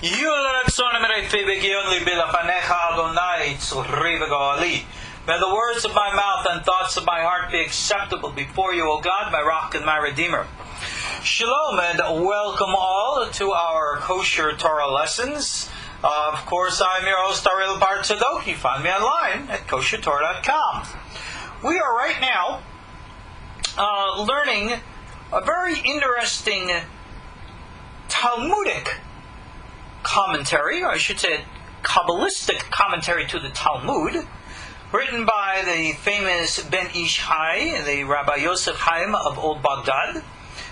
May the words of my mouth and thoughts of my heart be acceptable before you, O God, my rock and my redeemer. Shalom and welcome all to our Kosher Torah lessons. Of course, I'm your host, Ariel Tzadok. You find me online at KosherTorah.com. We are right now learning a very interesting Talmudic commentary, or I should say Kabbalistic commentary to the Talmud, written by the famous Ben Ish Hai, the Rabbi Yosef Chaim of Old Baghdad,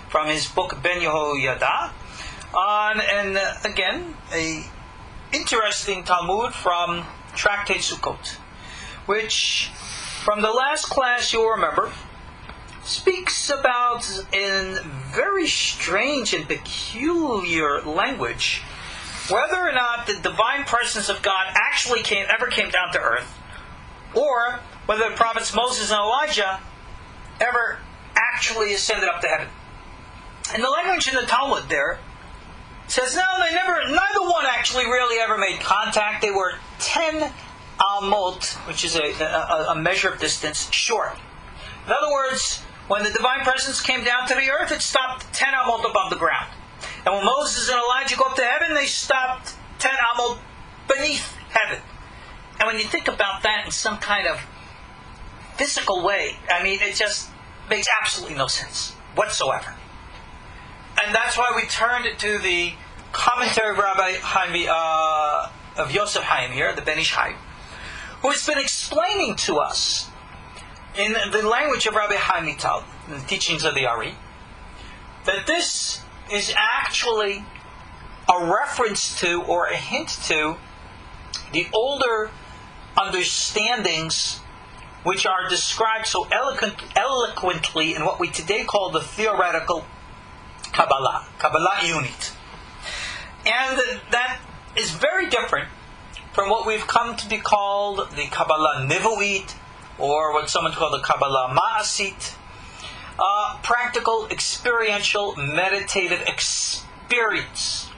from his book Ben Yehoyada, and again, a interesting Talmud from Tractate Succot, which, from the last class you'll remember, speaks about, in very strange and peculiar language, whether or not the divine presence of God actually ever came down to earth, or whether the prophets Moses and Elijah ever actually ascended up to heaven. And the language in the Talmud there says, no, neither one actually really ever made contact. They were 10 almot, which is a measure of distance, short. In other words, when the divine presence came down to the earth, it stopped 10 almot above the ground. And when Moses and Elijah go up to heaven, they stopped 10 almot beneath heaven. And when you think about that in some kind of physical way, I mean, it just makes absolutely no sense whatsoever. And that's why we turned to the commentary of Rabbi Chaim, of Yosef Chaim here, the Ben Ish Hai, who has been explaining to us in the language of Rabbi Chaim Vital, in the teachings of the Ariel, that this is actually a reference to, or a hint to, the older understandings which are described so eloquently in what we today call the theoretical Kabbalah unit. And that is very different from what we've come to be called the Kabbalah Nivuit, or what someone called the Kabbalah Ma'aseh, practical, experiential, meditative experience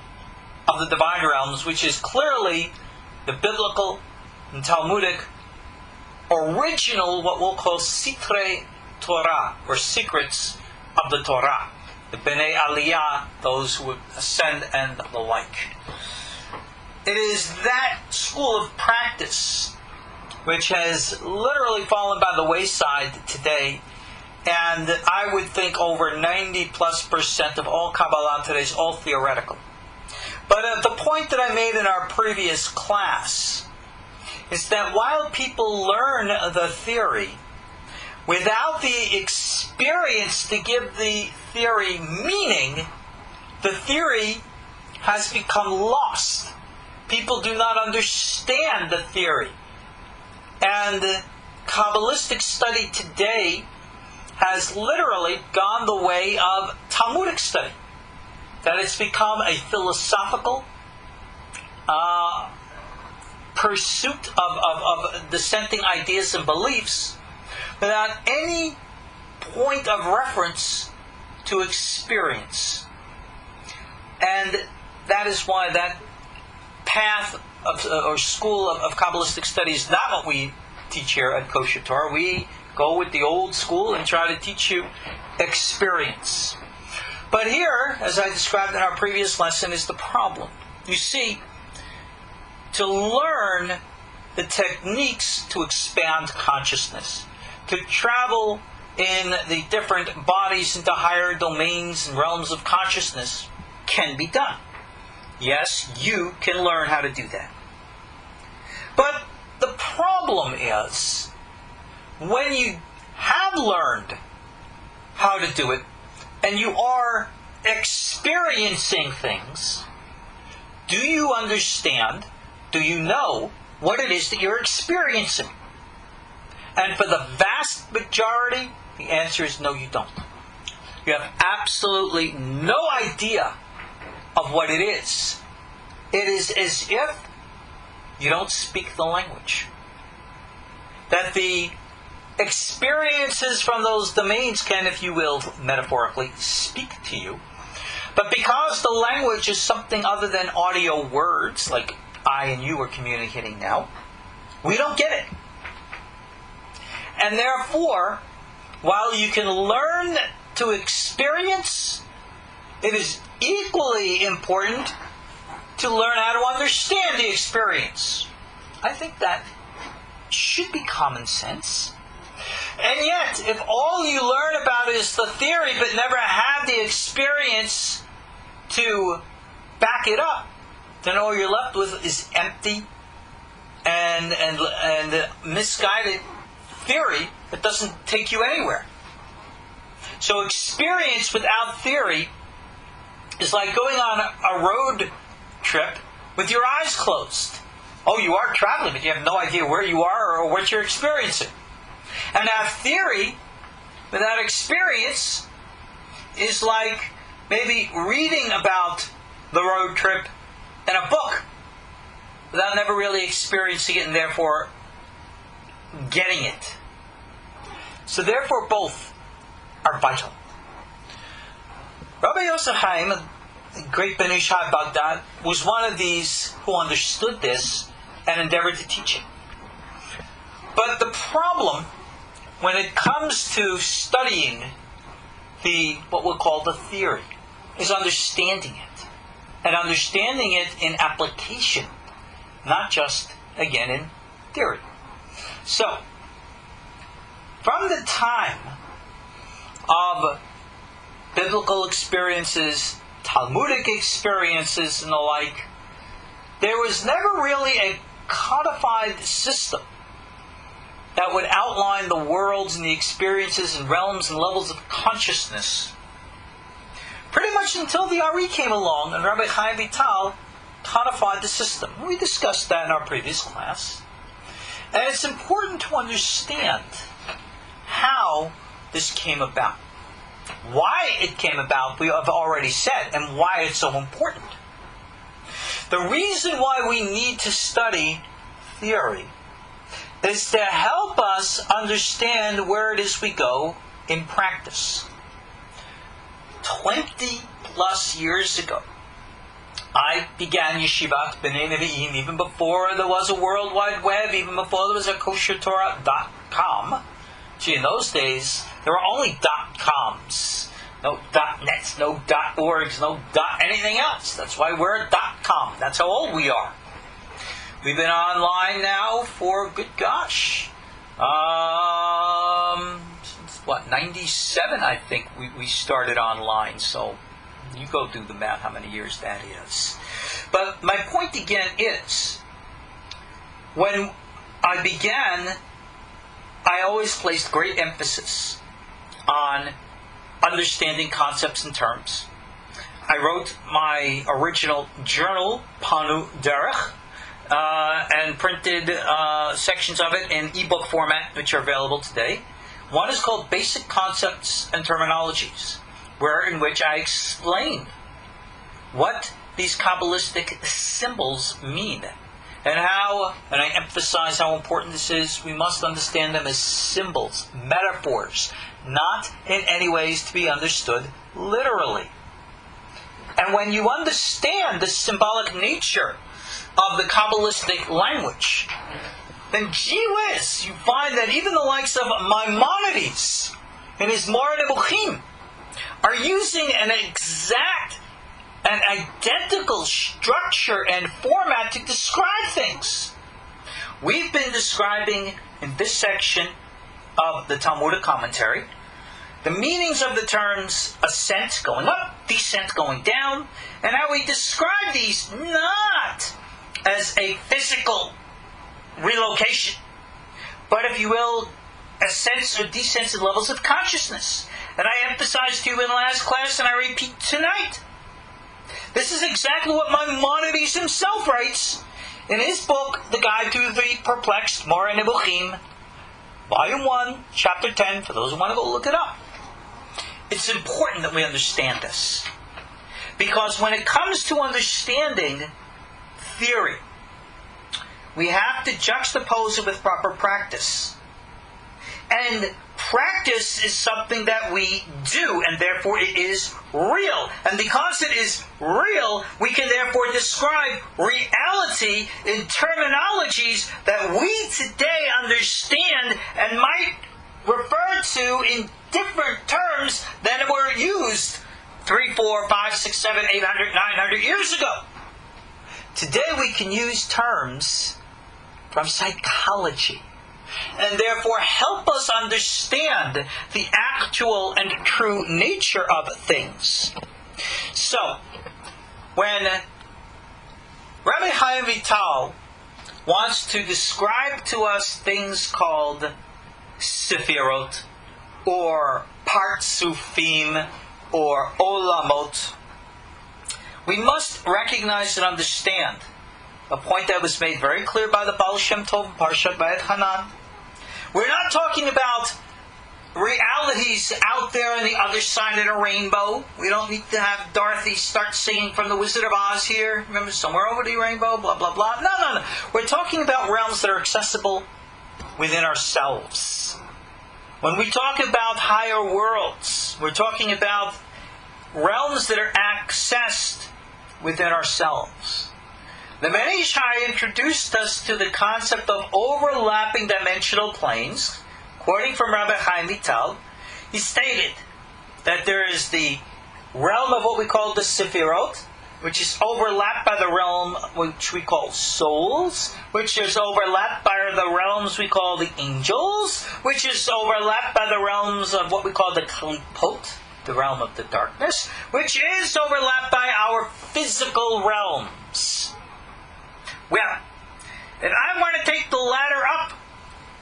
of the divine realms, which is clearly the biblical and Talmudic original, what we'll call Sitrei Torah, or secrets of the Torah, the Bnei Aliyah, those who would ascend and the like. It is that school of practice which has literally fallen by the wayside today, and I would think over 90+% of all Kabbalah today is all theoretical. But the point that I made in our previous class is that while people learn the theory, without the experience to give the theory meaning, the theory has become lost. People do not understand the theory. And Kabbalistic study today has literally gone the way of Talmudic study. That it's become a philosophical pursuit of dissenting ideas and beliefs without any point of reference to experience. And that is why that path or school of Kabbalistic study is not what we teach here at KosherTorah. We go with the old school and try to teach you experience. But here, as I described in our previous lesson, is the problem. You see, to learn the techniques to expand consciousness, to travel in the different bodies into higher domains and realms of consciousness, can be done. Yes, you can learn how to do that. But the problem is, when you have learned how to do it, and you are experiencing things, do you understand, do you know what it is that you're experiencing? And for the vast majority, the answer is no, you don't. You have absolutely no idea of what it is. It is as if you don't speak the language. That the experiences from those domains can, if you will, metaphorically, speak to you. But because the language is something other than audio words, like I and you are communicating now, we don't get it. And therefore, while you can learn to experience, it is equally important to learn how to understand the experience. I think that should be common sense. And yet, if all you learn about is the theory but never have the experience to back it up, then all you're left with is empty and misguided theory that doesn't take you anywhere. So experience without theory is like going on a road trip with your eyes closed. Oh, you are traveling, but you have no idea where you are or what you're experiencing. And now theory without experience is like maybe reading about the road trip in a book without never really experiencing it and therefore getting it. So therefore both are vital. Rabbi Yosef Chaim, the great Ben Ish Hai Baghdad, was one of these who understood this and endeavored to teach it. But the problem, when it comes to studying what we'll call the theory, is understanding it. And understanding it in application, not just, again, in theory. So, from the time of biblical experiences, Talmudic experiences, and the like, there was never really a codified system that would outline the worlds and the experiences and realms and levels of consciousness. Pretty much until the Ari came along and Rabbi Chaim Vital codified the system. We discussed that in our previous class. And it's important to understand how this came about. Why it came about, we have already said, and why it's so important. The reason why we need to study theory is to help us understand where it is we go in practice. 20 plus years ago, I began Yeshivat B'nai Nevi'im, even before there was a World Wide Web, even before there was a KosherTorah.com. See, in those days, there were only .coms. No .nets, no .orgs, no anything else. That's why we're a .com. That's how old we are. We've been online now for, good gosh, since 97, I think, we started online. So you go do the math, how many years that is. But my point again is, when I began, I always placed great emphasis on understanding concepts and terms. I wrote my original journal, Panu Derech, and printed sections of it in ebook format, which are available today. One is called Basic Concepts and Terminologies, in which I explain what these Kabbalistic symbols mean, and I emphasize how important this is. We must understand them as symbols, metaphors, not in any ways to be understood literally. And when you understand the symbolic nature of the Kabbalistic language, then gee whiz, you find that even the likes of Maimonides in his Moreh Nebuchim are using an exact and identical structure and format to describe things. We've been describing in this section of the Talmudic commentary the meanings of the terms ascent, going up, descent, going down, and how we describe these not as a physical relocation, but, if you will, ascents or descents in levels of consciousness. And I emphasized to you in last class, and I repeat tonight, this is exactly what Maimonides himself writes in his book, The Guide to the Perplexed, Moreh Nebuchim, Volume 1, Chapter 10, for those who want to go look it up. It's important that we understand this. Because when it comes to understanding theory, we have to juxtapose it with proper practice. And practice is something that we do, and therefore it is real. And because it is real, we can therefore describe reality in terminologies that we today understand and might refer to in different terms than were used 3, 4, 5, 6, 7, 800, 900 years ago. Today we can use terms from psychology and therefore help us understand the actual and true nature of things. So, when Rabbi Chaim Vital wants to describe to us things called Sefirot, or Partsufim, or Olamot, we must recognize and understand a point that was made very clear by the Baal Shem Tov in Parshat Vayet Hanan. We're not talking about realities out there on the other side of the rainbow. We don't need to have Dorothy start singing from the Wizard of Oz here. Remember, somewhere over the rainbow, blah, blah, blah. No. We're talking about realms that are accessible within ourselves. When we talk about higher worlds, we're talking about realms that are accessed within ourselves. The Ben Ish Hai introduced us to the concept of overlapping dimensional planes. Quoting from Rabbi Chaim Vital, he stated that there is the realm of what we call the Sefirot, which is overlapped by the realm which we call souls, which is overlapped by the realms we call the angels, which is overlapped by the realms of what we call the Klipot, the realm of the darkness, which is overlapped by our physical realms. Well, if I want to take the ladder up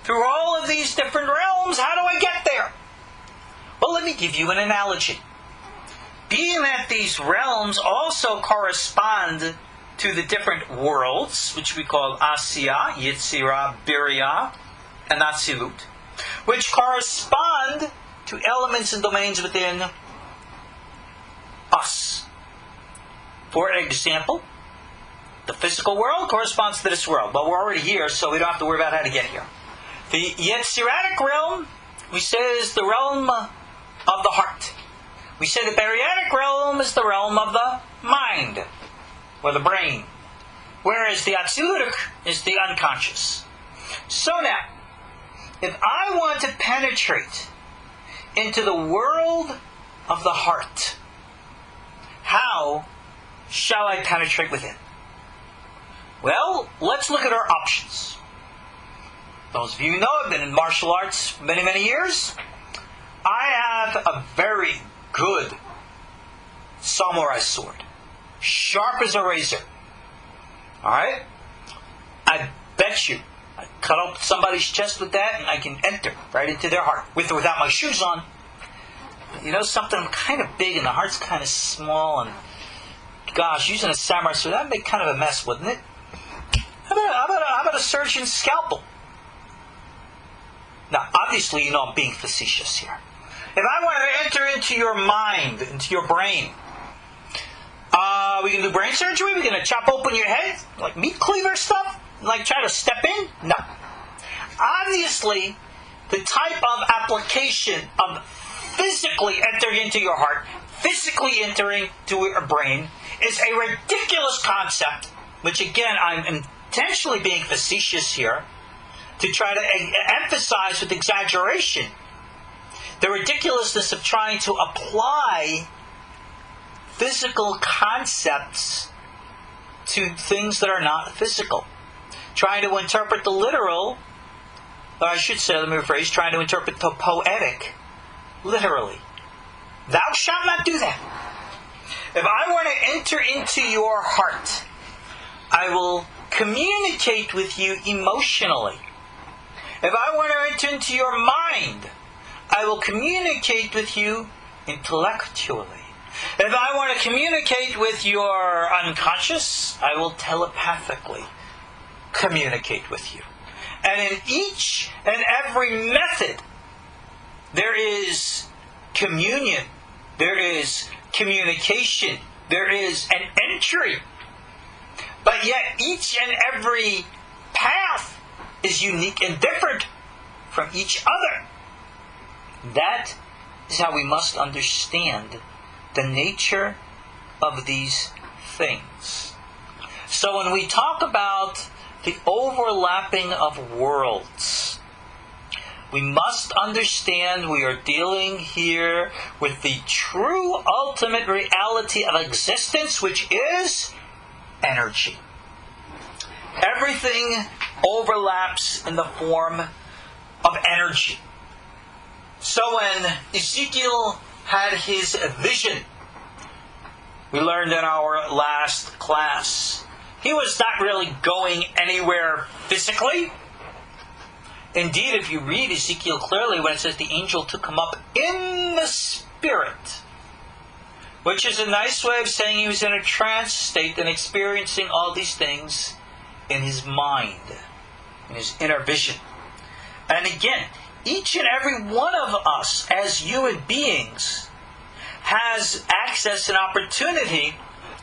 through all of these different realms, how do I get there? Well, let me give you an analogy. Being that these realms also correspond to the different worlds, which we call Asiyah, Yetzirah, Beriah, and Atzilut, which correspond to elements and domains within us. For example, the physical world corresponds to this world. But we're already here, so we don't have to worry about how to get here. The Yetziratic realm, we say, is the realm of the heart. We say the Beriatic realm is the realm of the mind, or the brain. Whereas the Atzilutic is the unconscious. So now, if I want to penetrate into the world of the heart, how shall I penetrate within? Well, let's look at our options. Those of you who know I've been in martial arts for many, many years. I have a very good samurai sword. Sharp as a razor. Alright? I bet you I cut open somebody's chest with that and I can enter right into their heart. With or without my shoes on. You know something? I'm kind of big and the heart's kind of small, and gosh, using a samurai sword, that'd make kind of a mess, wouldn't it? How about a surgeon's scalpel? Now, obviously, you know I'm being facetious here. If I want to enter into your mind, into your brain, we can do brain surgery? We're going to chop open your head? Like meat cleaver stuff? Like try to step in? No. Obviously, the type of application of physically entering into your heart, physically entering to your brain, is a ridiculous concept, which again, I'm intentionally being facetious here, to try to emphasize with exaggeration the ridiculousness of trying to apply physical concepts to things that are not physical. Trying to interpret the literal, or I should say, let me rephrase, trying to interpret the poetic literally. Thou shalt not do that. If I want to enter into your heart, I will communicate with you emotionally. If I want to enter into your mind, I will communicate with you intellectually. If I want to communicate with your unconscious, I will telepathically communicate with you. And in each and every method, there is communion, there is communication, there is an entry. But yet each and every path is unique and different from each other. That is how we must understand the nature of these things. So when we talk about the overlapping of worlds, we must understand we are dealing here with the true ultimate reality of existence, which is energy. Everything overlaps in the form of energy. So when Ezekiel had his vision, we learned in our last class, he was not really going anywhere physically. Indeed, if you read Ezekiel clearly, when it says the angel took him up in the spirit, which is a nice way of saying he was in a trance state and experiencing all these things in his mind, in his inner vision. And again, each and every one of us as human beings has access and opportunity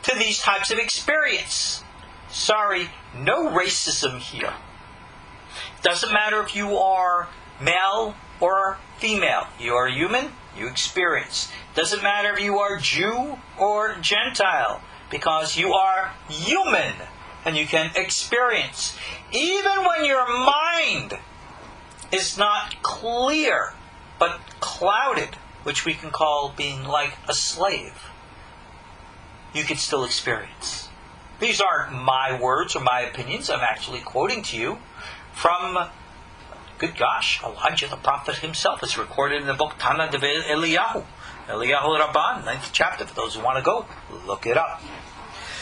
to these types of experience. Sorry, no racism here. Doesn't matter if you are male or female. You are human, you experience. Doesn't matter if you are Jew or Gentile, because you are human and you can experience. Even when your mind is not clear, but clouded, which we can call being like a slave, you can still experience. These aren't my words or my opinions. I'm actually quoting to you from, good gosh, Elijah the prophet himself. It's recorded in the book Tana de Eliyahu Rabban, 9th chapter, for those who want to go, look it up.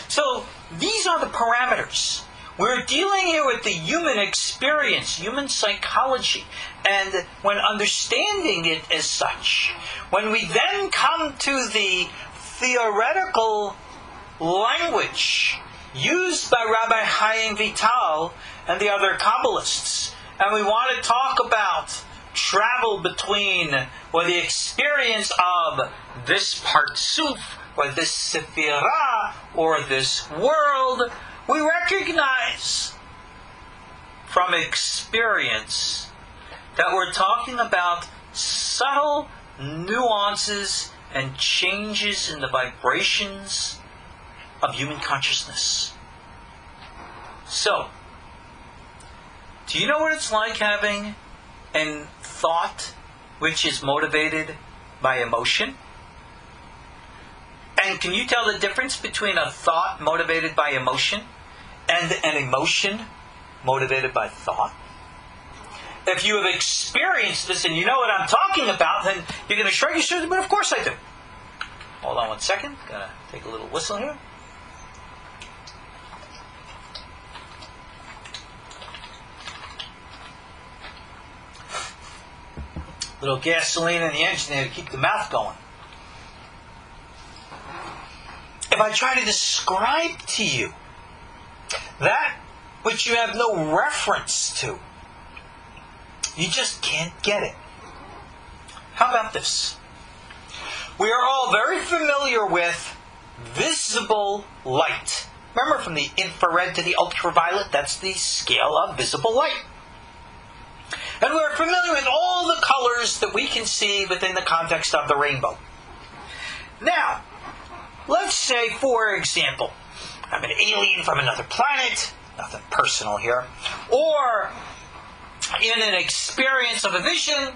So, these are the parameters. We're dealing here with the human experience, human psychology, and when understanding it as such, when we then come to the theoretical language used by Rabbi Chaim Vital and the other Kabbalists, and we want to talk about travel between, or the experience of this Partsuf, or this Sefirah, or this world, we recognize from experience that we're talking about subtle nuances and changes in the vibrations of human consciousness. So, do you know what it's like having a thought which is motivated by emotion? And can you tell the difference between a thought motivated by emotion and an emotion motivated by thought? If you have experienced this and you know what I'm talking about, then you're going to shrug your shoulders, but of course I do. Hold on one second. Gonna take a little whistle here. Little gasoline in the engine there to keep the mouth going. If I try to describe to you that which you have no reference to, you just can't get it. How about this? We are all very familiar with visible light. Remember, from the infrared to the ultraviolet, that's the scale of visible light. And we're familiar with all the colors that we can see within the context of the rainbow. Now, let's say, for example, I'm an alien from another planet, nothing personal here, or in an experience of a vision,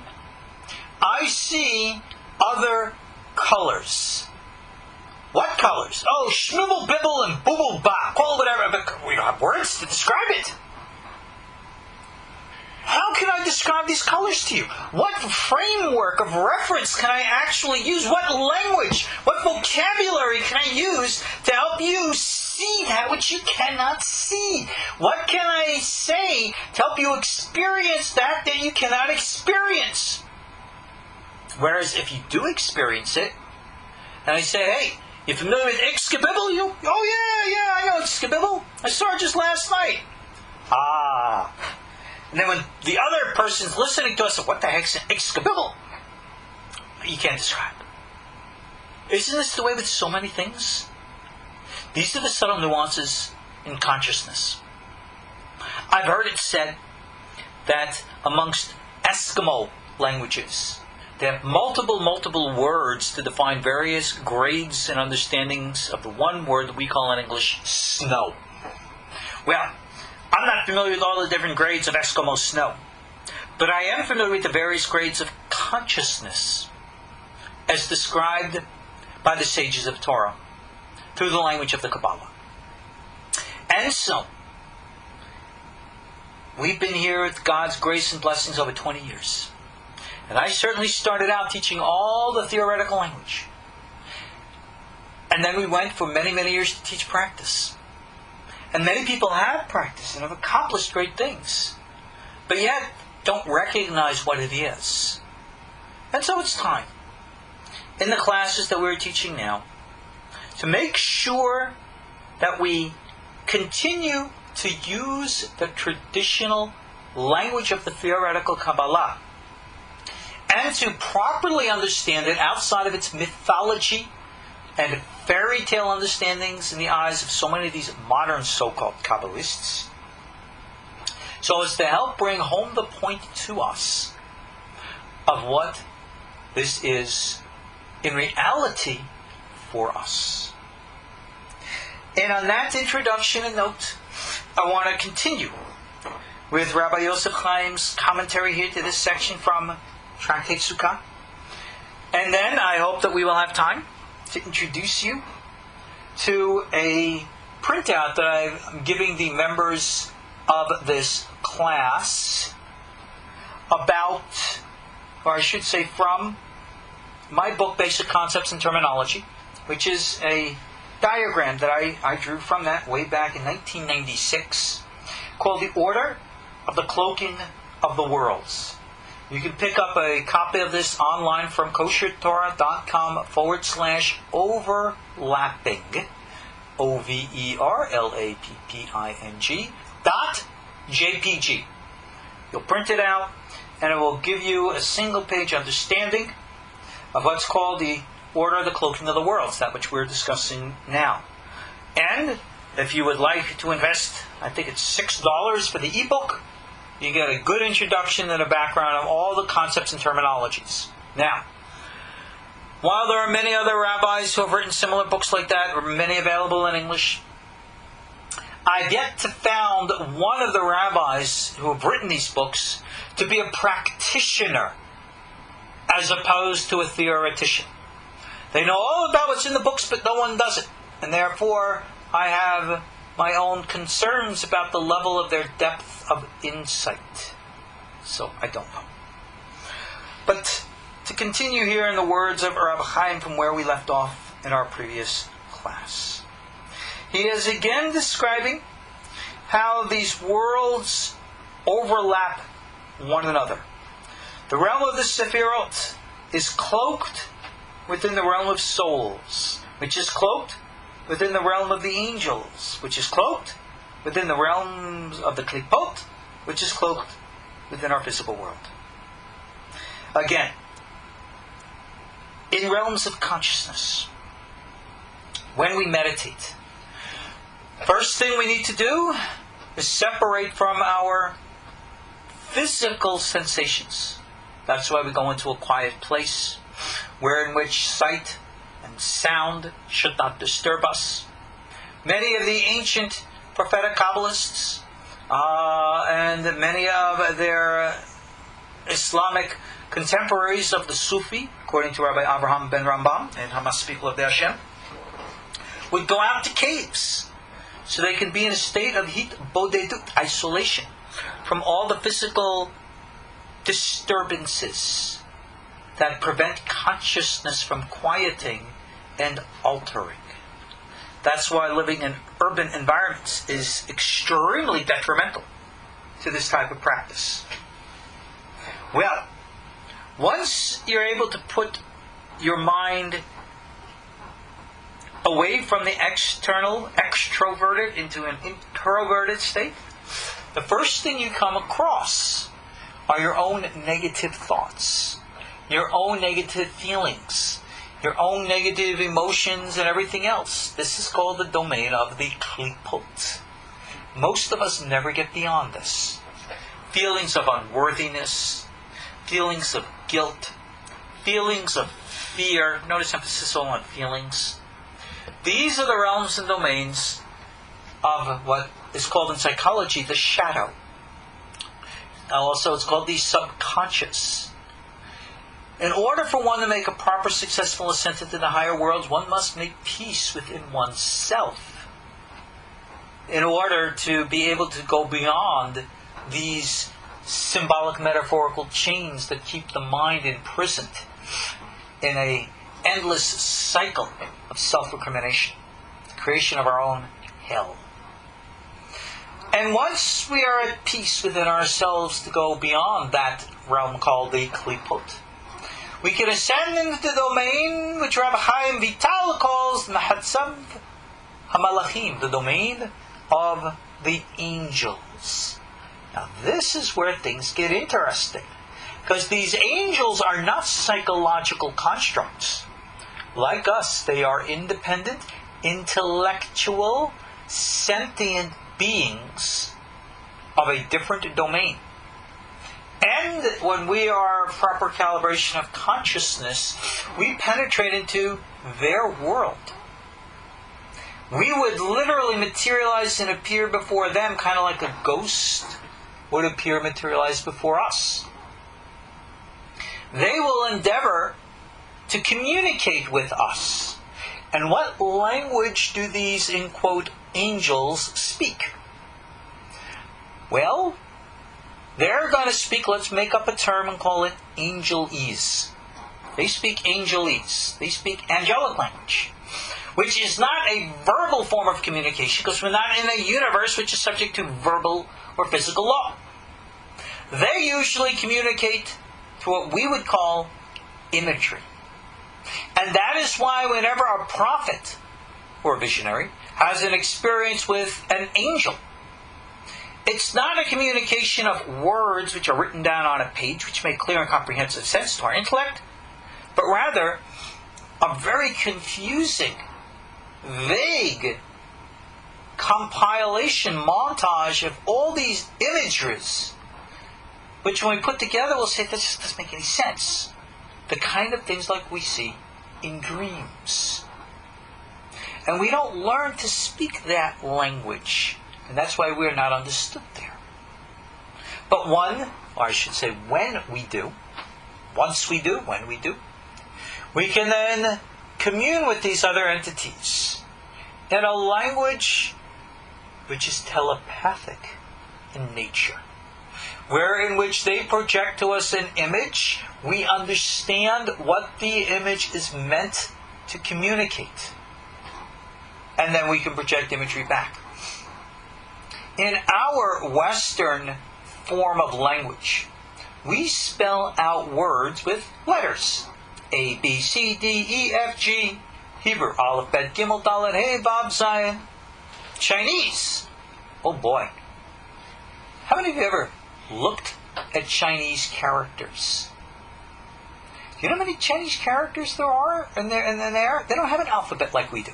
I see other colors. What colors? Oh, schmibble, bibble, and booble, bop. Call it whatever, but we don't have words to describe it. How can I describe these colors to you? What framework of reference can I actually use? What language, what vocabulary can I use to help you see that which you cannot see? What can I say to help you experience that you cannot experience? Whereas if you do experience it, and I say, hey, you familiar with Ixkabibble? You, oh yeah, I know Ixkabibble. I saw it just last night. Ah. And then when the other person's listening to us, what the heck's an Ixkabibble? You can't describe. Isn't this the way with so many things? These are the subtle nuances in consciousness. I've heard it said that amongst Eskimo languages, They have multiple words to define various grades and understandings of the one word that we call in English snow. Well, I'm not familiar with all the different grades of Eskimo snow, but I am familiar with the various grades of consciousness as described by the sages of Torah through the language of the Kabbalah. And so, we've been here with God's grace and blessings over 20 years. And I certainly started out teaching all the theoretical language. And then we went for many, many years to teach practice. And many people have practiced and have accomplished great things, but yet don't recognize what it is. And so it's time, in the classes that we're teaching now, to make sure that we continue to use the traditional language of the theoretical Kabbalah and to properly understand it outside of its mythology and fairy tale understandings in the eyes of so many of these modern so-called Kabbalists, so as to help bring home the point to us of what this is in reality for us. And on that introduction and note, I want to continue with Rabbi Yosef Chaim's commentary here to this section from Tractate Succot. And then I hope that we will have time to introduce you to a printout that I'm giving the members of this class about, or I should say from, my book, Basic Concepts and Terminology, which is a diagram that I drew from that way back in 1996, called The Order of the Cloaking of the Worlds. You can pick up a copy of this online from KosherTorah.com/overlapping, overlapping.jpg. You'll print it out, and it will give you a single-page understanding of what's called the Order of the Cloaking of the Worlds, that which we're discussing now. And if you would like to invest, I think it's $6 for the ebook, you get a good introduction and a background of all the concepts and terminologies. Now, while there are many other rabbis who have written similar books like that, or many available in English, I've yet to found one of the rabbis who have written these books to be a practitioner as opposed to a theoretician. They know all about what's in the books, but no one does it. And therefore, I have my own concerns about the level of their depth of insight. So, I don't know. But to continue here in the words of Rabbi Chaim from where we left off in our previous class. He is again describing how these worlds overlap one another. The realm of the Sefirot is cloaked within the realm of souls, which is cloaked within the realm of the angels, which is cloaked within the realms of the klipot, which is cloaked within our physical world. Again, in realms of consciousness, when we meditate, first thing we need to do is separate from our physical sensations. That's why we go into a quiet place, where in which sight and sound should not disturb us. Many of the ancient prophetic Kabbalists and many of their Islamic contemporaries of the Sufi, according to Rabbi Avraham ben Rambam and Espekluria Sh'aynu Meira, would go out to caves so they can be in a state of bodedut, isolation, from all the physical disturbances that prevent consciousness from quieting and altering. That's why living in urban environments is extremely detrimental to this type of practice. Well, once you're able to put your mind away from the external, extroverted, into an introverted state, the first thing you come across are your own negative thoughts, your own negative feelings, your own negative emotions and everything else. This is called the domain of the klipot. Most of us never get beyond this. Feelings of unworthiness, feelings of guilt, feelings of fear. Notice emphasis all on feelings. These are the realms and domains of what is called in psychology the shadow. Also, it's called the subconscious. In order for one to make a proper, successful ascent into the higher worlds, one must make peace within oneself in order to be able to go beyond these symbolic, metaphorical chains that keep the mind imprisoned in an endless cycle of self-recrimination, the creation of our own hell. And once we are at peace within ourselves to go beyond that realm called the klipot, we can ascend into the domain which Rabbi Chaim Vital calls Mahatzav HaMalachim, the domain of the angels. Now this is where things get interesting, because these angels are not psychological constructs. Like us, they are independent, intellectual, sentient beings of a different domain. And when we are proper calibration of consciousness, we penetrate into their world. We would literally materialize and appear before them, kind of like a ghost would appear and materialize before us. They will endeavor to communicate with us. And what language do these, in quote, angels speak? Well, they're going to speak, let's make up a term and call it angelese. They speak angelese. They speak angelic language, which is not a verbal form of communication, because we're not in a universe which is subject to verbal or physical law. They usually communicate to what we would call imagery. And that is why whenever a prophet or a visionary has an experience with an angel, it's not a communication of words which are written down on a page, which make clear and comprehensive sense to our intellect, but rather a very confusing, vague compilation, montage of all these imageries, which when we put together we'll say, this just doesn't make any sense. The kind of things like we see in dreams. And we don't learn to speak that language. And that's why we're not understood there. But when we do, when we do, we can then commune with these other entities in a language which is telepathic in nature, in which they project to us an image, we understand what the image is meant to communicate. And then we can project imagery back. In our Western form of language, we spell out words with letters. A, B, C, D, E, F, G, Hebrew, Aleph, Bet, Gimel, Dalet, Hey, Vav, Zayin. Chinese. Oh boy. How many of you ever looked at Chinese characters? Do you know how many Chinese characters there are in there? They don't have an alphabet like we do.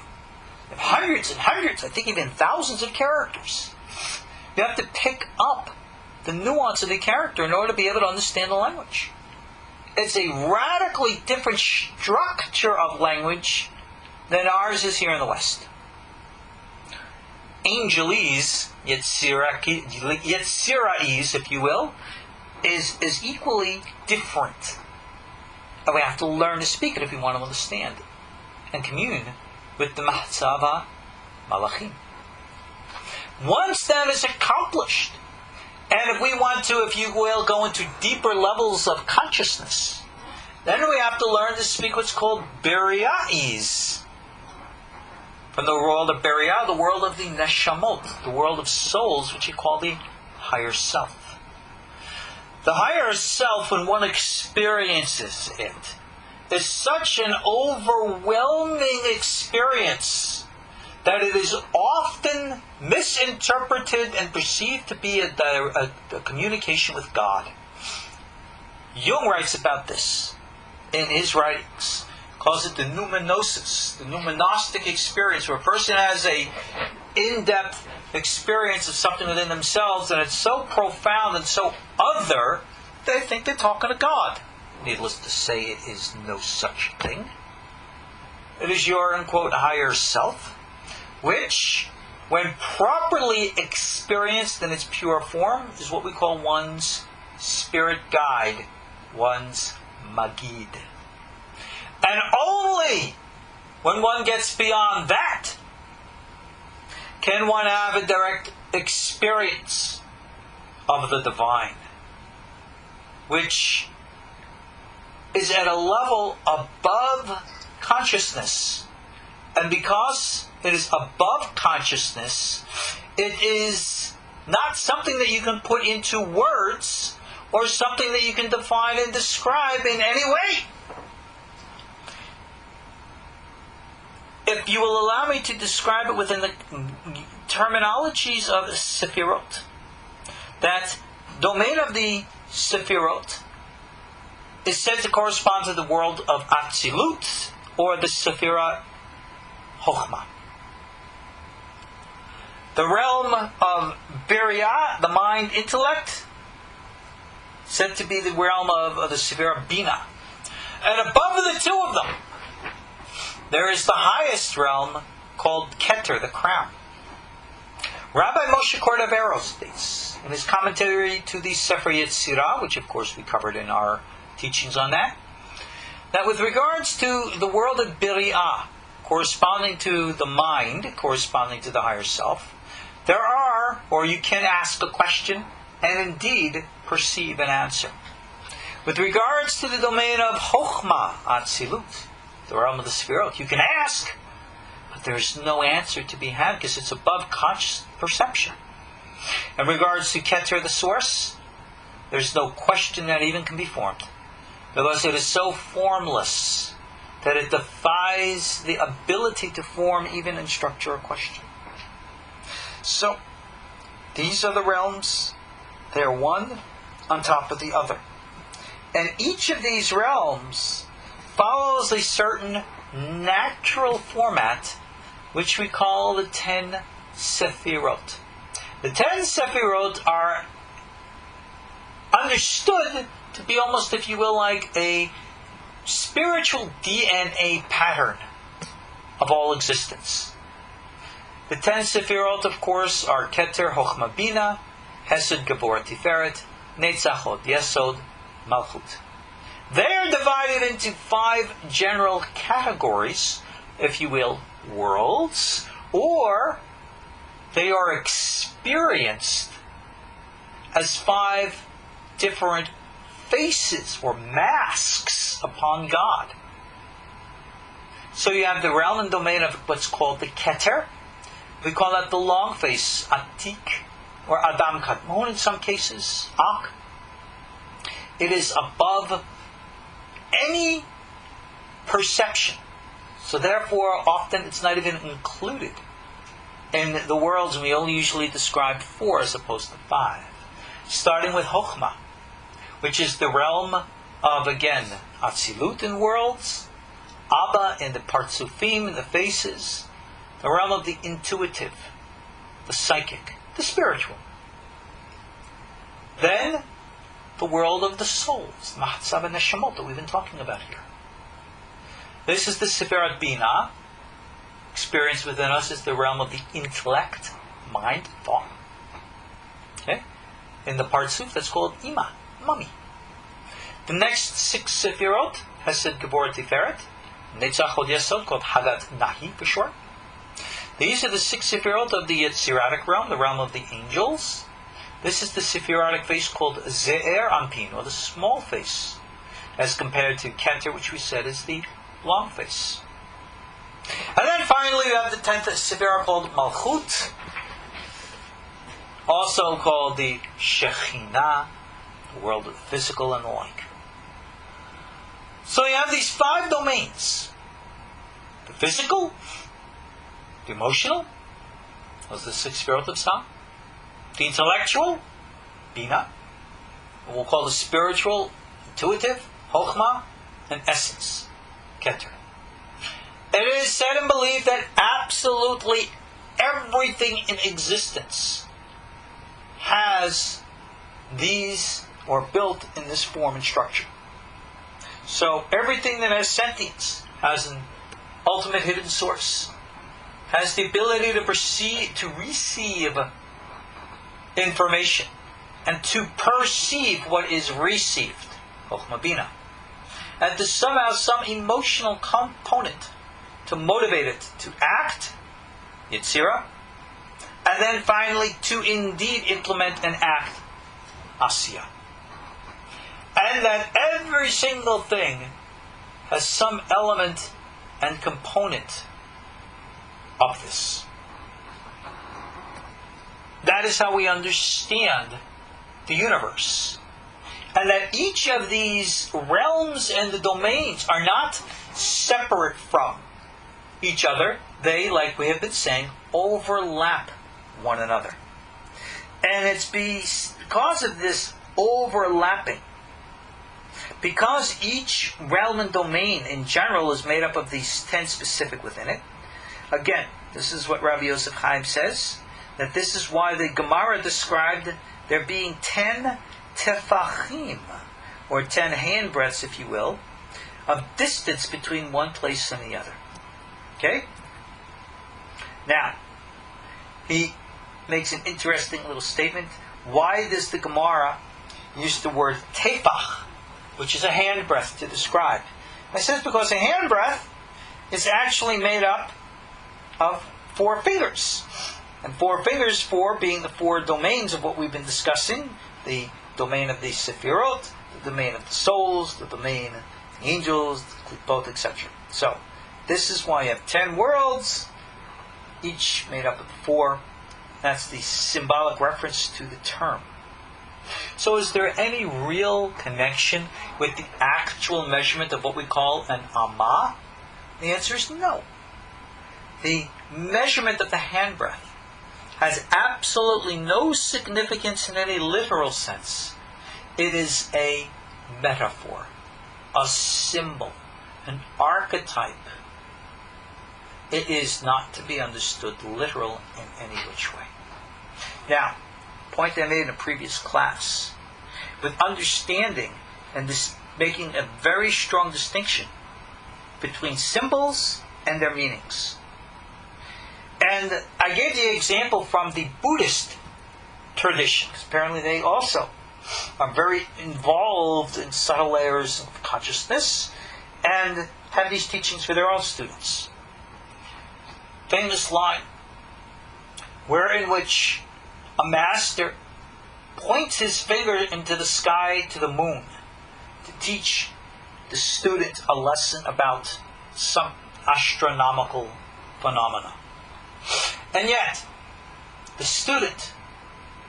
They have hundreds and hundreds, I think even thousands of characters. You have to pick up the nuance of the character in order to be able to understand the language. It's a radically different structure of language than ours is here in the West. Angelese, Yetzirahese, if you will, is equally different. And we have to learn to speak it if we want to understand it and commune with the Mahatzav Malachim. Once that is accomplished, and if we want to, if you will, go into deeper levels of consciousness, then we have to learn to speak what's called Beriahese. From the world of Beriah, the world of the Neshamot, the world of souls, which you call the higher self. The higher self, when one experiences it, is such an overwhelming experience that it is often misinterpreted and perceived to be a communication with God. Jung writes about this in his writings. Calls it the numenosis, the numenostic experience, where a person has a in-depth experience of something within themselves, and it's so profound and so other, they think they're talking to God. Needless to say, it is no such thing. It is your, unquote, higher self, which, when properly experienced in its pure form, is what we call one's spirit guide, one's magid. And only when one gets beyond that can one have a direct experience of the divine, which is at a level above consciousness. And because it is above consciousness, it is not something that you can put into words or something that you can define and describe in any way. If you will allow me to describe it within the terminologies of Sefirot, that domain of the Sefirot is said to correspond to the world of Atzilut, or the Sefirot Hokhma. The realm of Beriah, the mind intellect, said to be the realm of the Sefirot Binah. And above the two of them, there is the highest realm called Keter, the crown. Rabbi Moshe Cordovero states in his commentary to the Sefer Yetzirah, which of course we covered in our teachings on that with regards to the world of Beriah, corresponding to the mind, corresponding to the higher self, there are, or you can ask a question and indeed perceive an answer. With regards to the domain of Hokhma, Atzilut, the realm of the Sefirot, you can ask, but there's no answer to be had because it's above conscious perception. In regards to Keter, the source, there's no question that even can be formed, because it is so formless that it defies the ability to form even in structure or question. So, these are the realms. They are one on top of the other. And each of these realms follows a certain natural format, which we call the 10 Sefirot. The 10 Sefirot are understood to be almost, if you will, like a spiritual DNA pattern of all existence. The 10 Sefirot, of course, are Keter, Hokhma, Binah, Hesed, Gevurah, Tiferet, Hesed-Yesod, Malkhut. They are divided into 5 general categories, if you will, worlds, or they are experienced as 5 different faces or masks upon God. So you have the realm and domain of what's called the Keter. We call that the long face, Atik, or Adam Kadmon in some cases, Ak. It is above any perception. So therefore, often it's not even included in the worlds, and we only usually describe 4 as opposed to 5. Starting with Hokhma, which is the realm of, again, Atzilut in worlds, Abba in the Partsufim, in the faces, the realm of the intuitive, the psychic, the spiritual. Then, the world of the souls, Mahatzav and Neshamot, that we've been talking about here. This is the Sefirot Binah. Experience within us is the realm of the intellect, mind, thought. Okay? In the Partsuf, that's called Ima, Mummy. The next 6 Sefirot, Hesed, Gevurah, Tiferet, Hesed-Yesod, called Hadat Nahi for short. These are the 6 Sefirot of the Yetzirah realm, the realm of the angels. This is the Sephirotic face called Ze'er Ampin, or the small face, as compared to Keter, which we said is the long face. And then finally we have the 10th Sephirah called Malkhut, also called the Shekhina, the world of the physical and the like. So you have these 5 domains. The physical, the emotional, those are the 6 Sefirot of Sam. The intellectual, Binah. What we'll call the spiritual, intuitive, Hokhma, and essence, Keter. It is said and believed that absolutely everything in existence has these, or built in this form and structure. So everything that has sentience has an ultimate hidden source, has the ability to receive information, and to perceive what is received, Hokhma Binah, and to somehow some emotional component to motivate it to act, Yetzirah, and then finally to indeed implement and act, Asiyah. And that every single thing has some element and component of this. That is how we understand the universe. And that each of these realms and the domains are not separate from each other. They, like we have been saying, overlap one another. And it's because of this overlapping, because each realm and domain in general is made up of these 10 specific within it. Again, this is what Rabbi Yosef Chaim says, that this is why the Gemara described there being 10 tefachim, or 10 handbreadths, if you will, of distance between one place and the other. Okay? Now, he makes an interesting little statement. Why does the Gemara use the word tefach, which is a handbreadth, to describe? I says because a handbreadth is actually made up of 4 fingers. And 4 fingers, 4 being the 4 domains of what we've been discussing, the domain of the Sefirot, the domain of the souls, the domain of the angels, the klipot, etc. So, this is why you have 10 worlds, each made up of 4. That's the symbolic reference to the term. So is there any real connection with the actual measurement of what we call an amma? The answer is no. The measurement of the handbreadth has absolutely no significance in any literal sense. It is a metaphor, a symbol, an archetype. It is not to be understood literal in any which way. Now, point I made in a previous class, with understanding and making a very strong distinction between symbols and their meanings. And I gave the example from the Buddhist tradition, because apparently they also are very involved in subtle layers of consciousness and have these teachings for their own students. Famous line, wherein which a master points his finger into the sky to the moon to teach the student a lesson about some astronomical phenomena. And yet, the student,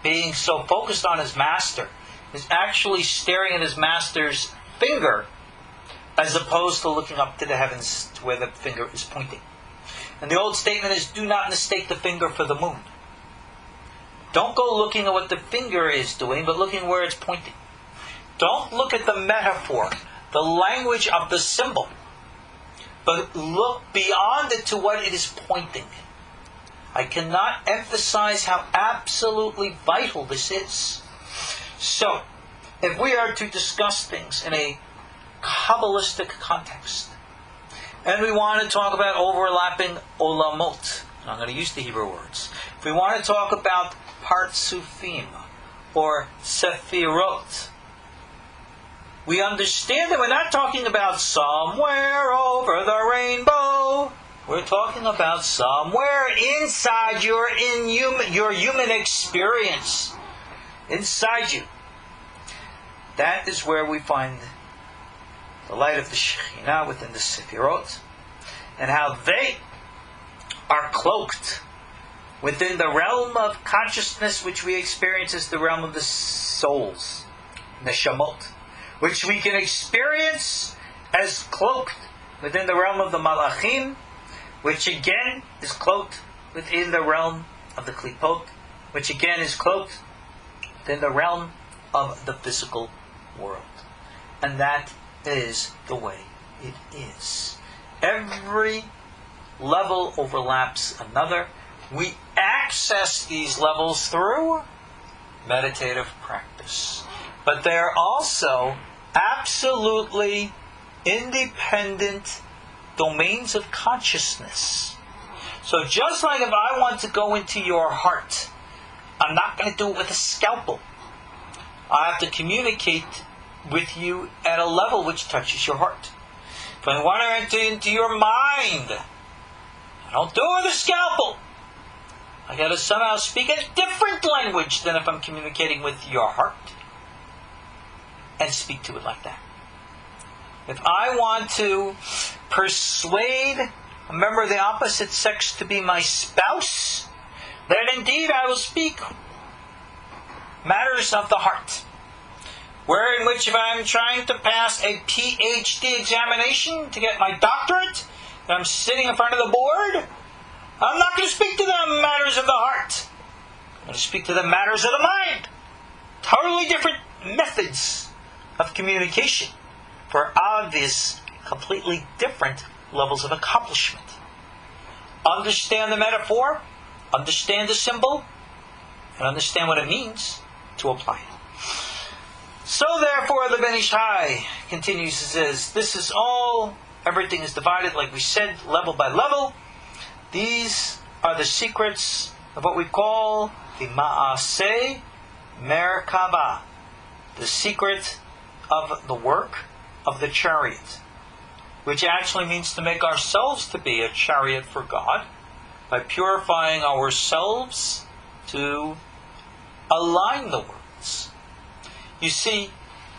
being so focused on his master, is actually staring at his master's finger as opposed to looking up to the heavens to where the finger is pointing. And the old statement is, do not mistake the finger for the moon. Don't go looking at what the finger is doing, but looking where it's pointing. Don't look at the metaphor, the language of the symbol, but look beyond it to what it is pointing. I cannot emphasize how absolutely vital this is. So, if we are to discuss things in a Kabbalistic context, and we want to talk about overlapping olamot, and I'm going to use the Hebrew words. If we want to talk about partsufim, or Sefirot, we understand that we're not talking about somewhere over the rainbow. We're talking about somewhere inside your human experience. Inside you. That is where we find the light of the Shekhina within the Sefirot, and how they are cloaked within the realm of consciousness which we experience as the realm of the souls, neshamot, which we can experience as cloaked within the realm of the malachim, which again is cloaked within the realm of the klipot, which again is cloaked within the realm of the physical world. And that is the way it is. Every level overlaps another. We access these levels through meditative practice. But they are also absolutely independent domains of consciousness. So just like if I want to go into your heart, I'm not going to do it with a scalpel. I have to communicate with you at a level which touches your heart. If I want to enter into your mind, I don't do it with a scalpel. I got to somehow speak a different language than if I'm communicating with your heart, and speak to it like that. If I want to persuade a member of the opposite sex to be my spouse, then indeed I will speak matters of the heart. Where in which if I'm trying to pass a PhD examination to get my doctorate, and I'm sitting in front of the board, I'm not going to speak to them matters of the heart. I'm going to speak to them matters of the mind. Totally different methods of communication for obvious, completely different levels of accomplishment. Understand the metaphor, understand the symbol, and understand what it means to apply it. So therefore, the Ben Ish Hai continues and says, this is all, everything is divided, like we said, level by level. These are the secrets of what we call the Ma'aseh Merkava, the secret of the work of the chariot, which actually means to make ourselves to be a chariot for God by purifying ourselves to align the words. You see,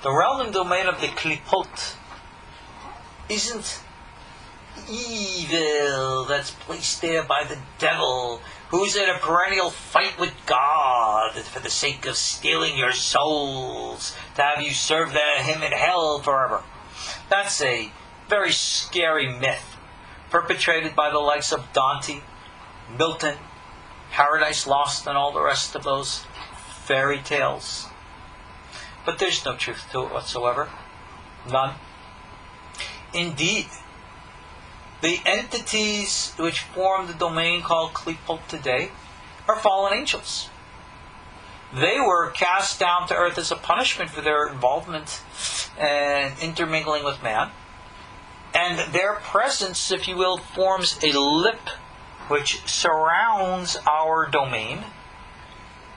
the realm and domain of the klipot isn't evil that's placed there by the devil, who's in a perennial fight with God for the sake of stealing your souls, to have you serve him in hell forever. That's a very scary myth, perpetrated by the likes of Dante, Milton, Paradise Lost, and all the rest of those fairy tales. But there's no truth to it whatsoever. None. Indeed, the entities which form the domain called Klipot today are fallen angels. They were cast down to earth as a punishment for their involvement and intermingling with man. And their presence, if you will, forms a lip which surrounds our domain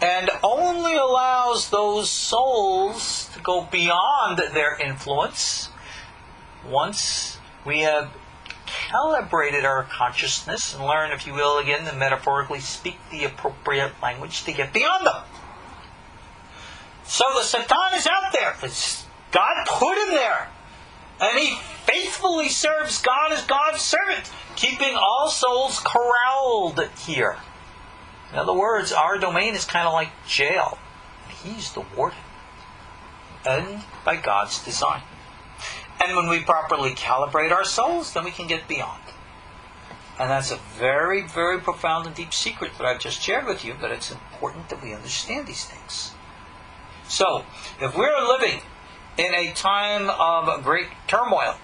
and only allows those souls to go beyond their influence once we have calibrated our consciousness and learn, if you will, again, to metaphorically speak the appropriate language to get beyond them. So the Satan is out there. God put him there. And he faithfully serves God as God's servant, keeping all souls corralled here. In other words, our domain is kind of like jail. He's the warden. And by God's design. And when we properly calibrate our souls, then we can get beyond. And that's a very, very profound and deep secret that I've just shared with you, but it's important that we understand these things. So, if we're living in a time of great turmoil,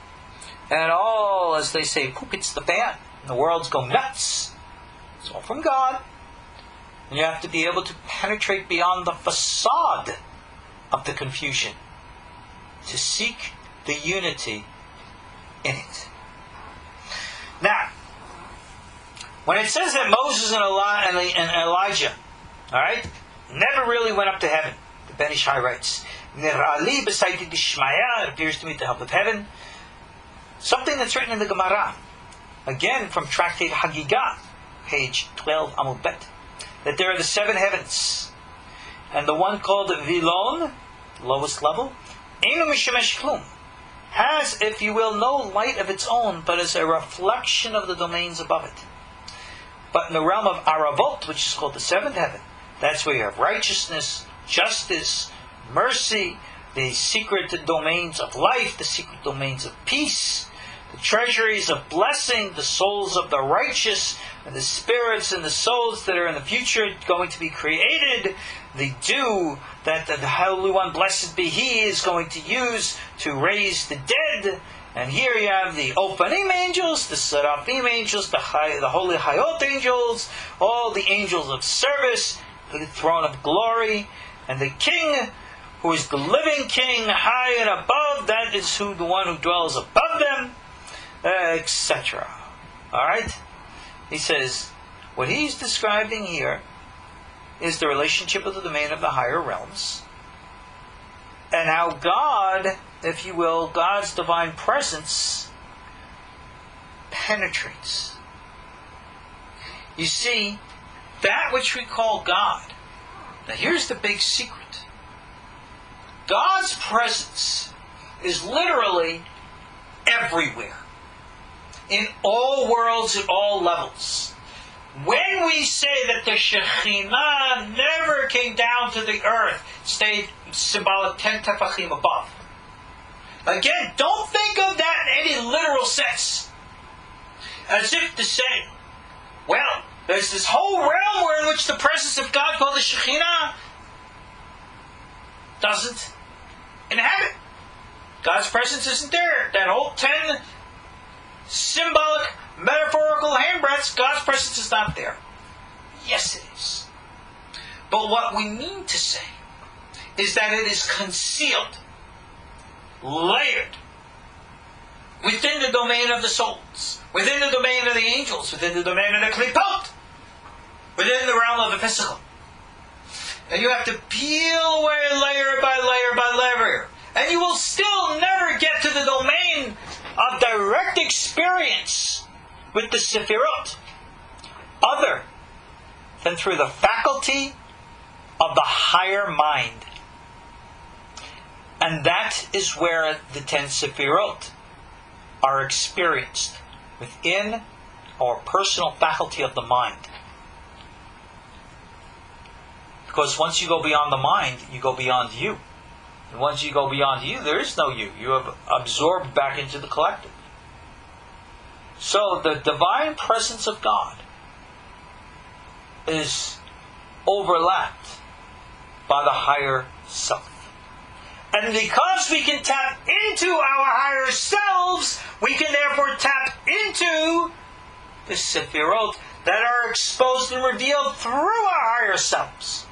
and all, as they say, poop hits the fan, and the world's going nuts, it's all from God. And you have to be able to penetrate beyond the facade of the confusion to seek the unity in it. Now, when it says that Moses and Elijah, all right, never really went up to heaven, the Ben Ish Hai writes, Nirali b'sayti d'shmaya, it appears to me to help with heaven. Something that's written in the Gemara, again from Tractate Hagigah, page 12, Amud Bet, that there are the 7 heavens, and the one called Vilon, lowest level, Einu mishemesh klum, has, if you will, no light of its own, but is a reflection of the domains above it. But in the realm of Aravot, which is called the 7th heaven, that's where you have righteousness, justice, mercy, the secret domains of life, the secret domains of peace, the treasuries of blessing, the souls of the righteous, and the spirits and the souls that are in the future going to be created, the dew that the Holy One, blessed be He, is going to use to raise the dead. And here you have the Ofanim angels, the Seraphim angels, the Holy Hayot angels, all the angels of service, the throne of glory, and the King, who is the living King, high and above above, that is the one who dwells above them, etc. Alright? He says, what he's describing here is the relationship of the domain of the higher realms, and how God, if you will, God's divine presence penetrates. You see, that which we call God. Now here's the big secret. God's presence is literally everywhere. In all worlds, at all levels. When we say that the Shekhina never came down to the earth, stayed symbolic 10 tefachim above. Again, don't think of that in any literal sense. As if to say, well, there's this whole realm where in which the presence of God, called the Shekhina, doesn't inhabit. God's presence isn't there. That whole 10 symbolic, metaphorical handbreadths, God's presence is not there. Yes, it is. But what we mean to say is that it is concealed, layered, within the domain of the souls, within the domain of the angels, within the domain of the klipot, within the realm of the physical. And you have to peel away layer by layer by layer. And you will still never get to the domain of direct experience with the Sefirot, other than through the faculty of the higher mind. And that is where the 10 Sefirot are experienced, within our personal faculty of the mind. Because once you go beyond the mind, you go beyond you. And once you go beyond you, there is no you. You have absorbed back into the collective. So the divine presence of God is overlapped by the higher self. And because we can tap into our higher selves, we can therefore tap into the Sefirot that are exposed and revealed through our higher selves.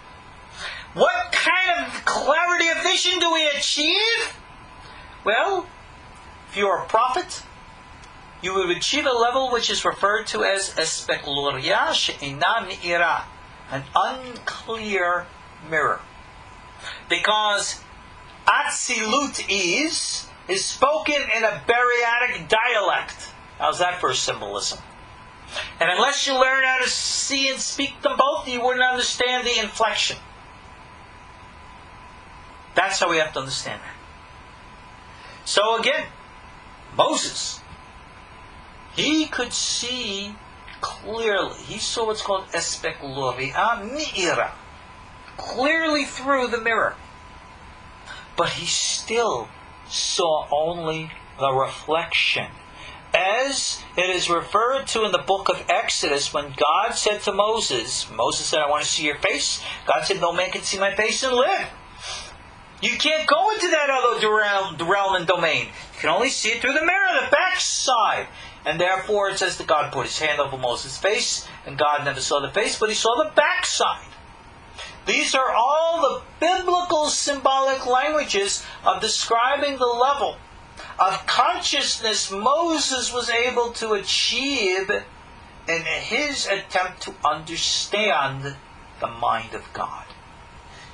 What kind of clarity of vision do we achieve? Well, if you're a prophet, you will achieve a level which is referred to as Espekluria Sh'aynu Meira, an unclear mirror. Because Atzilut is spoken in a Beriah dialect. How's that for symbolism? And unless you learn how to see and speak them both, you wouldn't understand the inflection. That's how we have to understand that. So again, Moses, he could see clearly. He saw what's called Espekluria Meira, clearly through the mirror. But he still saw only the reflection. As it is referred to in the book of Exodus, when God said to Moses, Moses said, I want to see your face. God said, no man can see my face and live. You can't go into that other realm and domain. You can only see it through the mirror, the back side. And therefore it says that God put his hand over Moses' face, and God never saw the face, but he saw the back side. These are all the biblical symbolic languages of describing the level of consciousness Moses was able to achieve in his attempt to understand the mind of God.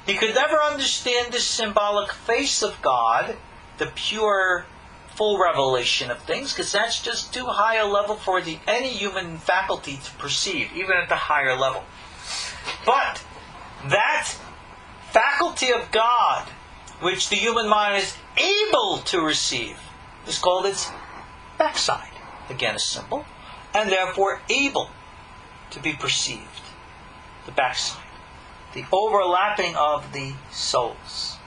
He could never understand the symbolic face of God, the pure, full revelation of things, because that's just too high a level for any human faculty to perceive, even at the higher level. But that faculty of God, which the human mind is able to receive, is called its backside. Again, a symbol. And therefore able to be perceived. The backside. The overlapping of the souls.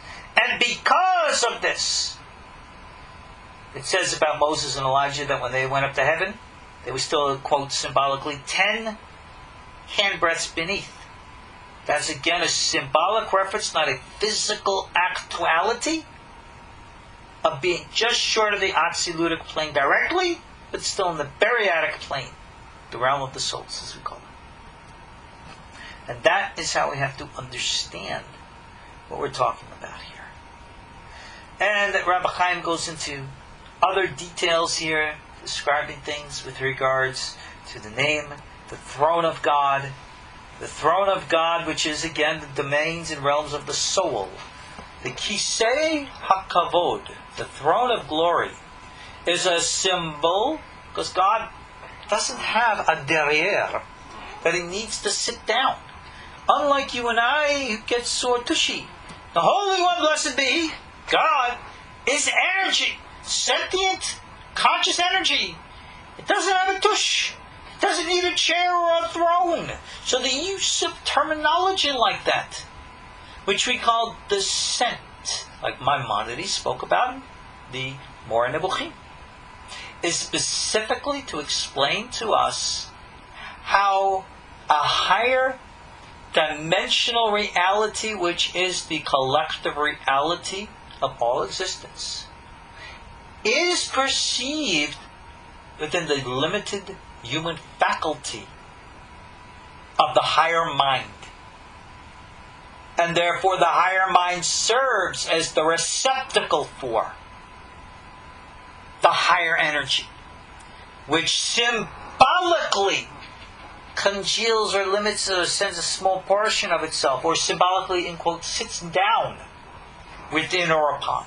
And because of this, it says about Moses and Elijah that when they went up to heaven, they were still, quote, symbolically, 10 handbreadths beneath. That's again a symbolic reference, not a physical actuality of being just short of the Atzilutic plane directly, but still in the Beriatic plane, the realm of the souls, as we call it. And that is how we have to understand what we're talking about here. And Rabbi Chaim goes into other details here, describing things with regards to the name, the throne of God. The throne of God, which is again the domains and realms of the soul. The Kisei HaKavod, the throne of glory, is a symbol, because God doesn't have a derriere, that He needs to sit down. Unlike you and I, who get sore tushy. The Holy One, blessed be He, God, is energy, sentient, conscious energy. It doesn't have a tush. It doesn't need a chair or a throne. So the use of terminology like that, which we call descent, like Maimonides spoke about in the Moreh Nebuchim, is specifically to explain to us how a higher dimensional reality, which is the collective reality of all existence, is perceived within the limited human faculty of the higher mind. And therefore the higher mind serves as the receptacle for the higher energy, which symbolically congeals or limits or sends a small portion of itself, or symbolically, in quote, sits down within or upon.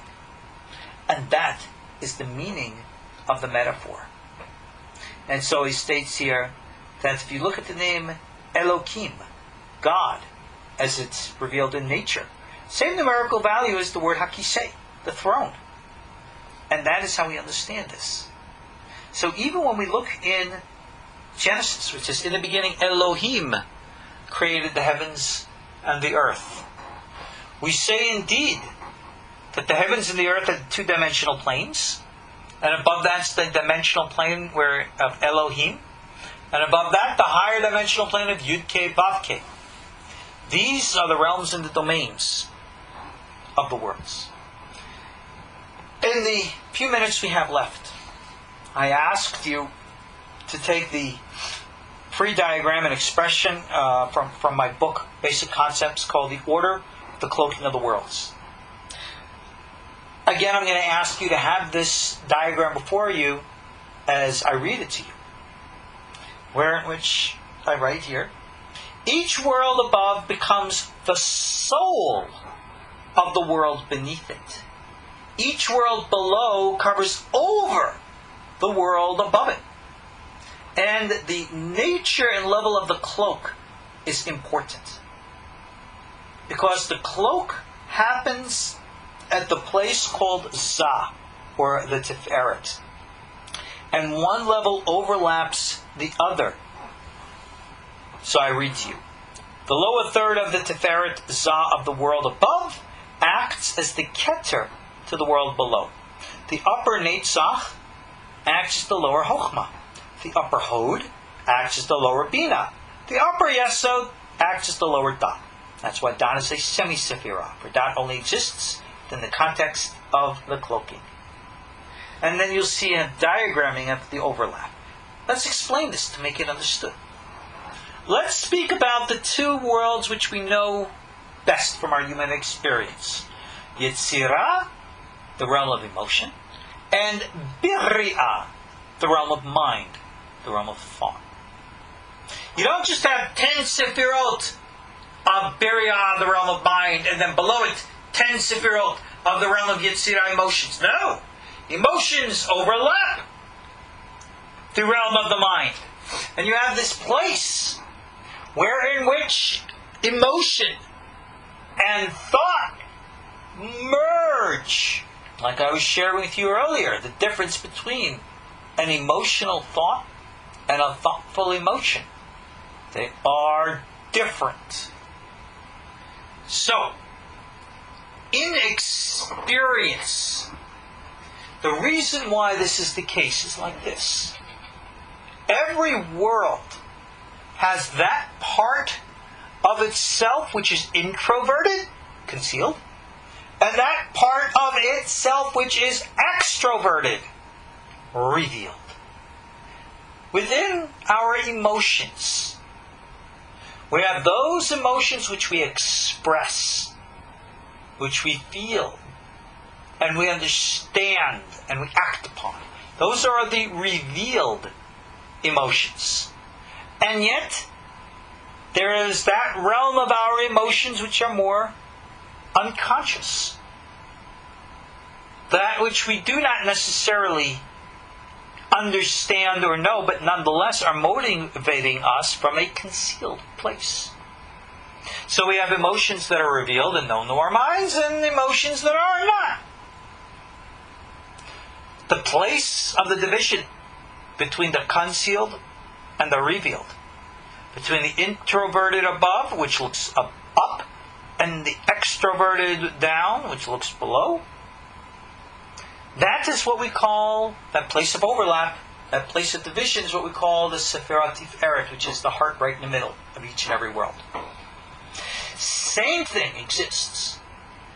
And that is the meaning of the metaphor. And so he states here that if you look at the name Elohim, God, as it's revealed in nature, same numerical value as the word Hakisei, the throne. And that is how we understand this. So even when we look in Genesis, which is in the beginning Elohim created the heavens and the earth, we say indeed that the heavens and the earth are two-dimensional planes, and above that's the dimensional plane of Elohim, and above that the higher dimensional plane of Yud-Kei, Vav-Kei. These are the realms and the domains of the worlds. In the few minutes we have left, I asked you to take the free diagram and expression from my book, Basic Concepts, called The Order, the Cloaking of the Worlds. Again, I'm going to ask you to have this diagram before you as I read it to you, in which I write here, each world above becomes the soul of the world beneath it. Each world below covers over the world above it. And the nature and level of the cloak is important, because the cloak happens at the place called Zah, or the Tiferet. And one level overlaps the other. So I read to you. The lower third of the Tiferet, Zah, of the world above, acts as the Keter to the world below. The upper Netzach acts as the lower Hokhma. The upper Hod acts as the lower Binah. The upper Yesod acts as the lower Dot. That's why Dot is a semi-Sefirot, for Dot only exists in the context of the cloaking. And then you'll see a diagramming of the overlap. Let's explain this to make it understood. Let's speak about the two worlds which we know best from our human experience. Yetzirah, the realm of emotion, and Beriah, the realm of mind, the realm of thought. You don't just have 10 Sefirot of Beriah, the realm of mind, and then below it 10 Sefirot of the realm of Yetzirah, emotions. No! Emotions overlap the realm of the mind. And you have this place in which emotion and thought merge. Like I was sharing with you earlier, the difference between an emotional thought and a thoughtful emotion. They are different. So, in experience, the reason why this is the case is like this. Every world has that part of itself which is introverted, concealed, and that part of itself which is extroverted, revealed. Within our emotions, we have those emotions which we express, which we feel, and we understand and we act upon. Those are the revealed emotions. And yet, there is that realm of our emotions which are more unconscious. That which we do not necessarily understand or know, but nonetheless are motivating us from a concealed place. So we have emotions that are revealed and known to our minds, and emotions that are not. The place of the division between the concealed and the revealed, between the introverted above, which looks up, and the extroverted down, which looks below, that is what we call, that place of overlap, that place of division is what we call the Sefirot, which is the heart right in the middle of each and every world. Same thing exists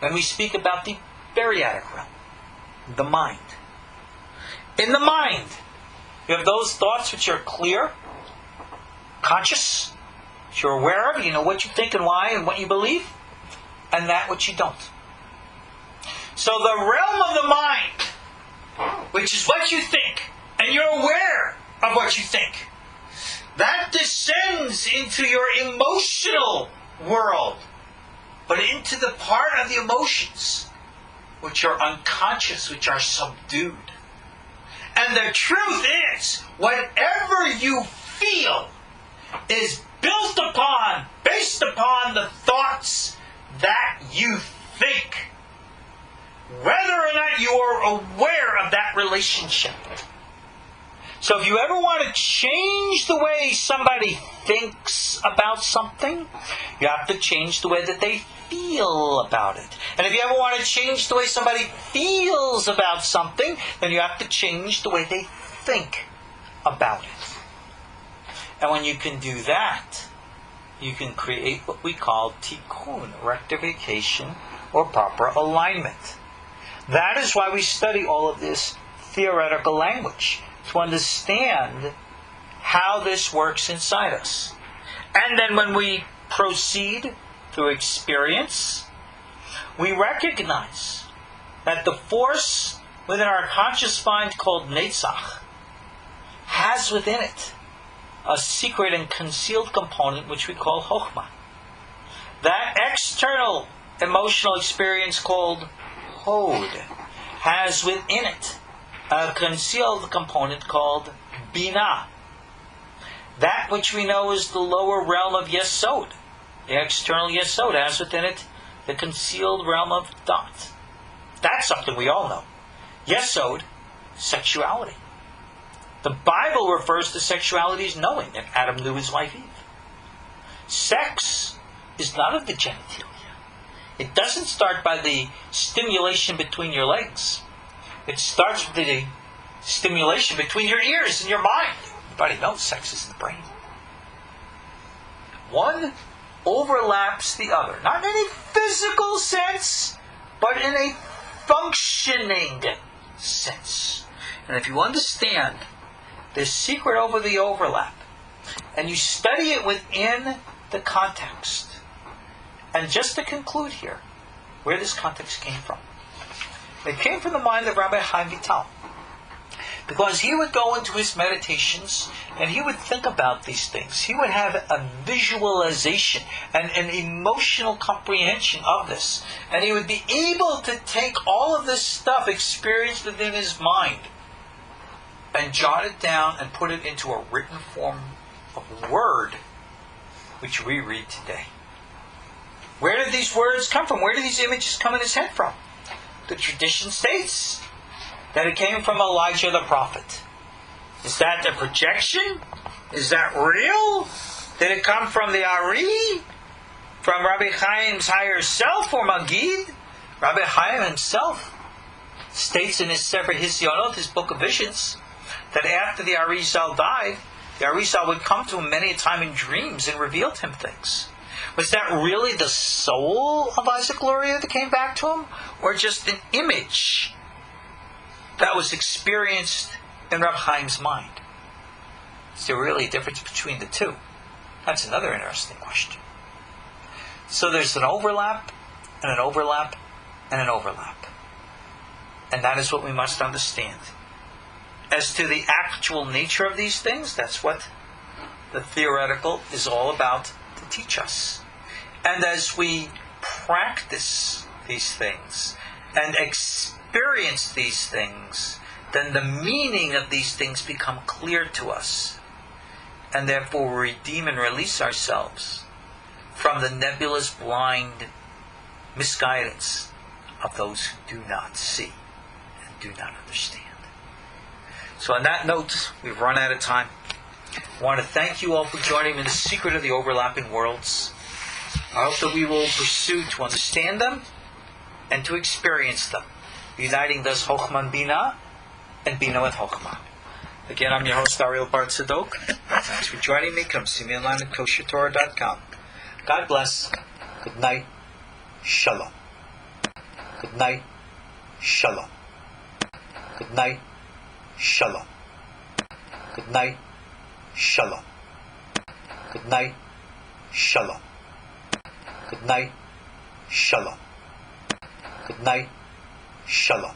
when we speak about the Beriah realm, the mind. In the mind, you have those thoughts which are clear, conscious, which you're aware of, you know what you think and why and what you believe, and that which you don't. So the realm of the mind, which is what you think, and you're aware of what you think, that descends into your emotional world, but into the part of the emotions which are unconscious, which are subdued. And the truth is, whatever you feel is built upon, based upon the thoughts that you think, whether or not you are aware of that relationship. So if you ever want to change the way somebody thinks about something, you have to change the way that they feel about it. And if you ever want to change the way somebody feels about something, then you have to change the way they think about it. And when you can do that, you can create what we call tikkun, rectification, or proper alignment. That is why we study all of this theoretical language, to understand how this works inside us. And then when we proceed through experience, we recognize that the force within our conscious mind called Netzach has within it a secret and concealed component which we call Hokhma. That external emotional experience called Hod has within it a concealed component called Binah. That which we know is the lower realm of Yesod, the external Yesod, has within it the concealed realm of Dot. That's something we all know. Yesod, sexuality. The Bible refers to sexuality as knowing, and Adam knew his wife Eve. Sex is not of the genitalia. It doesn't start by the stimulation between your legs. It starts with the stimulation between your ears and your mind. Everybody knows sex is in the brain. One overlaps the other. Not in a physical sense, but in a functioning sense. And if you understand the secret over the overlap, and you study it within the context, and just to conclude here, where this context came from. It came from the mind of Rabbi Chaim Vital. Because he would go into his meditations and he would think about these things. He would have a visualization and an emotional comprehension of this. And he would be able to take all of this stuff experienced within his mind and jot it down and put it into a written form of word which we read today. Where did these words come from? Where did these images come in his head from? The tradition states that it came from Elijah the prophet. Is that a projection? Is that real? Did it come from the Ari? From Rabbi Chaim's higher self or Magid? Rabbi Chaim himself states in his Sefer Hesed-Yesod, his book of visions, that after the Arizal died, the Arizal would come to him many a time in dreams and reveal to him things. Was that really the soul of Espekluria that came back to him? Or just an image that was experienced in Reb Chaim's mind? Is there really a difference between the two? That's another interesting question. So there's an overlap, and an overlap, and an overlap. And that is what we must understand. As to the actual nature of these things, that's what the theoretical is all about to teach us. And as we practice these things and experience these things, then the meaning of these things become clear to us. And therefore we redeem and release ourselves from the nebulous, blind misguidance of those who do not see and do not understand. So on that note, we've run out of time. I want to thank you all for joining me in the secret of the overlapping worlds. I hope that we will pursue to understand them and to experience them, uniting thus Hokhma and Binah, and Binah with Hokhma. Again, I'm your host, Ariel Bar Tzadok. Thanks for joining me. Come see me online at KosherTorah.com. God bless. Good night. Shalom. Good night. Shalom. Good night. Shalom. Good night. Shalom. Good night. Shalom. Good night. Shalom. Good night. Shalom.